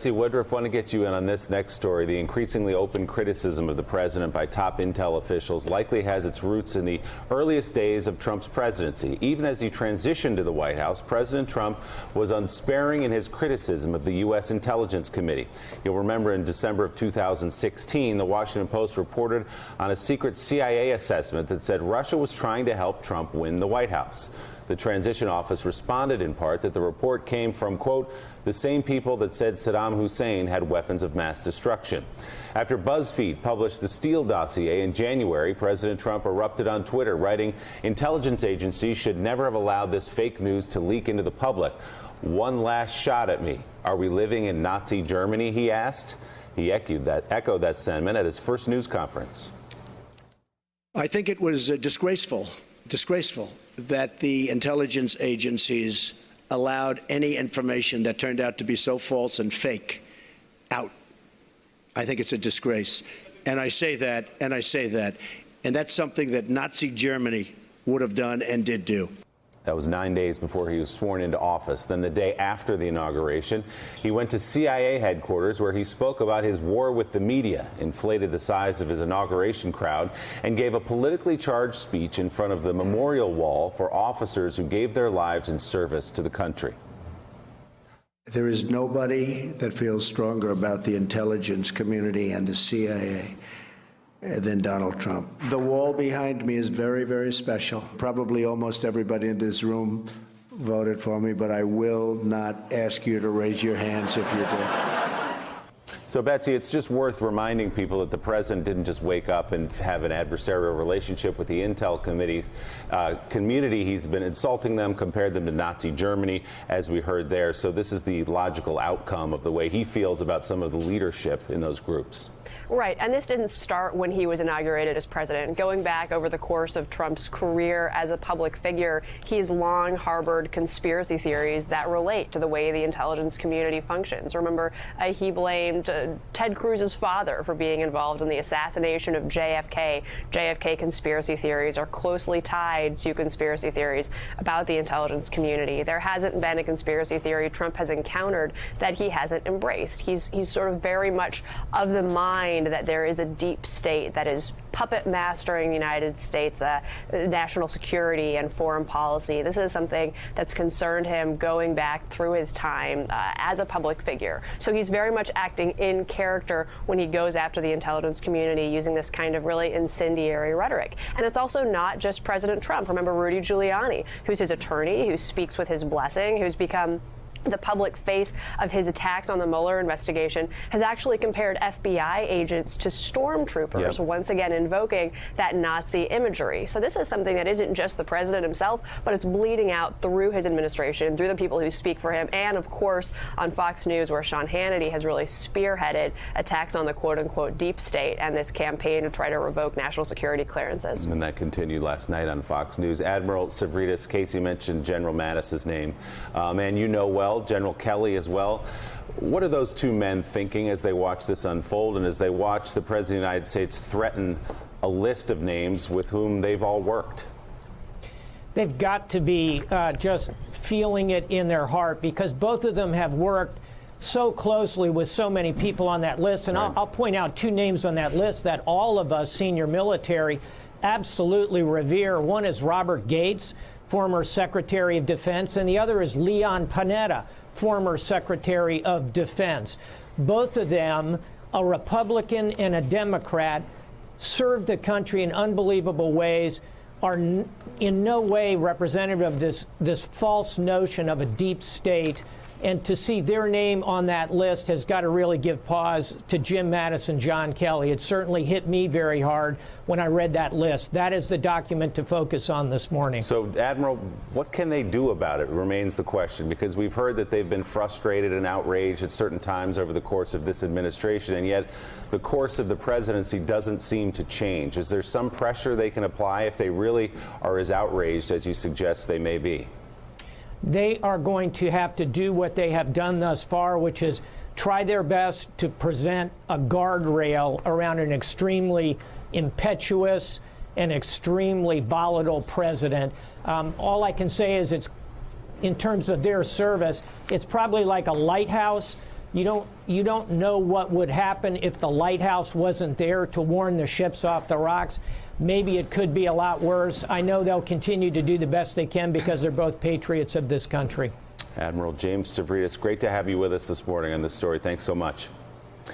Betsy Woodruff, want to get you in on this next story. The increasingly open criticism of the president by top intel officials likely has its roots in the earliest days of Trump's presidency. Even as he transitioned to the White House, President Trump was unsparing in his criticism of the U.S. Intelligence Committee. You'll remember in December of 2016, the Washington Post reported on a secret CIA assessment that said Russia was trying to help Trump win the White House. The transition office responded in part that the report came from, quote, the same people that said Saddam Hussein had weapons of mass destruction. After BuzzFeed published the Steele dossier in January, President Trump erupted on Twitter, writing, intelligence agencies should never have allowed this fake news to leak into the public. One last shot at me. Are we living in Nazi Germany, he asked. He echoed that sentiment at his first news conference. I think it was disgraceful that the intelligence agencies allowed any information that turned out to be so false and fake out. I think it's a disgrace. And I say that, and that's something that Nazi Germany would have done and did do. That was 9 days before he was sworn into office. Then the day after the inauguration, he went to CIA headquarters where he spoke about his war with the media, inflated the size of his inauguration crowd, and gave a politically charged speech in front of the memorial wall for officers who gave their lives in service to the country. There is nobody that feels stronger about the intelligence community and the CIA than Donald Trump. The wall behind me is very, very special. Probably almost everybody in this room voted for me, but I will not ask you to raise your hands if you did. So, Betsy, it's just worth reminding people that the president didn't just wake up and have an adversarial relationship with the Intel community. He's been insulting them, compared them to Nazi Germany, as we heard there. So this is the logical outcome of the way he feels about some of the leadership in those groups. Right, and this didn't start when he was inaugurated as president. Going back over the course of Trump's career as a public figure, he's long harbored conspiracy theories that relate to the way the intelligence community functions. Remember, he blamed Ted Cruz's father for being involved in the assassination of JFK. JFK conspiracy theories are closely tied to conspiracy theories about the intelligence community. There hasn't been a conspiracy theory Trump has encountered that he hasn't embraced. He's sort of very much of the mind that there is a deep state that is puppet mastering the United States national security and foreign policy. This is something that's concerned him going back through his time as a public figure. So he's very much acting in character when he goes after the intelligence community using this kind of really incendiary rhetoric. And it's also not just President Trump. Remember Rudy Giuliani, who's his attorney, who speaks with his blessing, who's become the public face of his attacks on the Mueller investigation, has actually compared FBI agents to stormtroopers, once again invoking that Nazi imagery. So this is something that isn't just the president himself, but it's bleeding out through his administration, through the people who speak for him, and of course on Fox News, where Sean Hannity has really spearheaded attacks on the quote-unquote deep state and this campaign to try to revoke national security clearances. And that continued last night on Fox News. Admiral Stavridis, Casey mentioned General Mattis's name, and you know well General Kelly as well. What are those two men thinking as they watch this unfold and as they watch the President of the United States threaten a list of names with whom they've all worked? They've got to be just feeling it in their heart, because both of them have worked so closely with so many people on that list. And I'll point out two names on that list that all of us senior military absolutely revere. One is Robert Gates, former Secretary of Defense, and the other is Leon Panetta, former Secretary of Defense. Both of them, a Republican and a Democrat, served the country in unbelievable ways, are in no way representative of this false notion of a deep state. And to see their name on that list has got to really give pause to Jim Mattis and John Kelly. It certainly hit me very hard when I read that list. That is the document to focus on this morning. So, Admiral, what can they do about it remains the question, because we've heard that they've been frustrated and outraged at certain times over the course of this administration, and yet the course of the presidency doesn't seem to change. Is there some pressure they can apply if they really are as outraged as you suggest they may be? They are going to have to do what they have done thus far, which is try their best to present a guardrail around an extremely impetuous and extremely volatile president. All I can say is it's, in terms of their service, it's probably like a lighthouse You don't know what would happen if the lighthouse wasn't there to warn the ships off the rocks. Maybe it could be a lot worse. I know they'll continue to do the best they can because they're both patriots of this country. Admiral James Stavridis, great to have you with us this morning on this story. Thanks so much.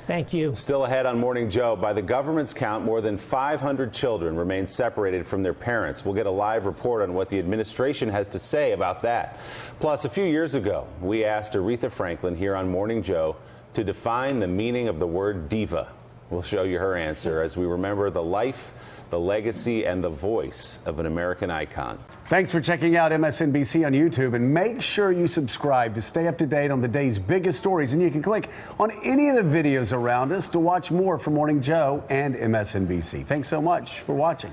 Thank you. Still ahead on Morning Joe, by the government's count, more than 500 children remain separated from their parents. We'll get a live report on what the administration has to say about that. Plus, a few years ago, we asked Aretha Franklin here on Morning Joe to define the meaning of the word diva. We'll show you her answer as we remember the life, the legacy, and the voice of an American icon. Thanks for checking out MSNBC on YouTube, and make sure you subscribe to stay up to date on the day's biggest stories. And you can click on any of the videos around us to watch more from Morning Joe and MSNBC. Thanks so much for watching.